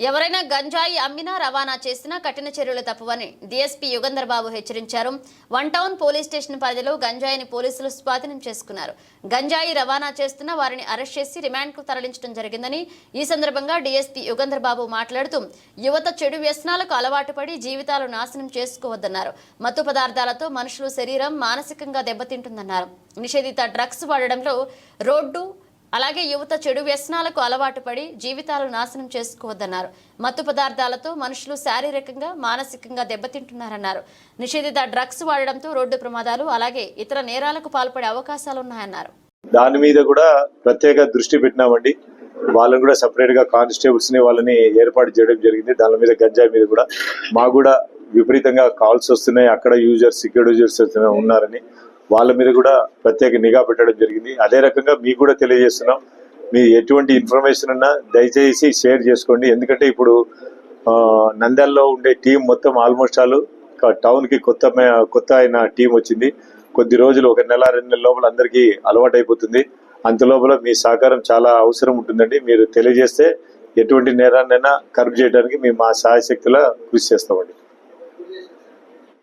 ఎవరైనా గంజాయి అమ్మినా రవాణా చేసినా కఠిన చర్యలు తప్పవని డీఎస్పీ యుగంధర్ బాబు హెచ్చరించారు. వన్ టౌన్ పోలీస్ స్టేషన్ పరిధిలో గంజాయిని పోలీసులు స్వాధీనం చేసుకున్నారు. గంజాయి రవాణా చేస్తున్న వారిని అరెస్ట్ చేసి రిమాండ్కు తరలించడం జరిగిందని ఈ సందర్భంగా డీఎస్పీ యుగంధర్ బాబు మాట్లాడుతూ యువత చెడు వ్యసనాలకు అలవాటు పడి జీవితాలు నాశనం చేసుకోవద్దన్నారు. మత్తు పదార్థాలతో మనుషులు శరీరం మానసికంగా దెబ్బతింటుందన్నారు. నిషేధిత డ్రగ్స్ వాడడంలో రోడ్డు అలాగే యువత చెడు వ్యసనాలకు అలవాటు పడి జీవితాలు నాశనం చేసుకోవద్దన్నారు. మత్తు పదార్థాలతో మనుషులు శారీరకంగా మానసికంగా దెబ్బతింటున్నారన్నారు. నిషేధిత డ్రగ్స్ వాడడంతో రోడ్డు ప్రమాదాలు అలాగే ఇతర నేరాలకు పాల్పడే అవకాశాలున్నాయన్నారు. దాని మీద కూడా ప్రత్యేక దృష్టి పెట్టినామండి. వాళ్ళని కూడా సపరేట్ గా కానిస్టేబుల్స్ ని వాళ్ళని ఏర్పాటు చేయడం జరిగింది. దాని మీద గంజాయి మీద కూడా మాకు కూడా విపరీతంగా కాల్స్ వస్తున్నాయి. అక్కడ యూజర్స్ ఇక్కడ యూజర్స్ ఉన్నారని వాళ్ళ మీద కూడా ప్రత్యేక నిఘా పెట్టడం జరిగింది. అదే రకంగా మీకు కూడా తెలియజేస్తున్నాం, మీ ఎటువంటి ఇన్ఫర్మేషన్ ఉన్నా దయచేసి షేర్ చేసుకోండి. ఎందుకంటే ఇప్పుడు నంద్యాలలో ఉండే టీం మొత్తం ఆల్మోస్ట్ ఆల్ టౌన్ కి కొత్త అయిన టీం వచ్చింది. కొద్ది రోజులు 1 నెల 2 నెలల లోపల అందరికీ అలవాటు అయిపోతుంది. అంత లోపల మీ సహకారం చాలా అవసరం ఉంటుందండి. మీరు తెలియజేస్తే ఎటువంటి నేరాన్నైనా కర్బ్ చేయడానికి మేము మా సహాయశక్తిలా కృషి చేస్తామండి.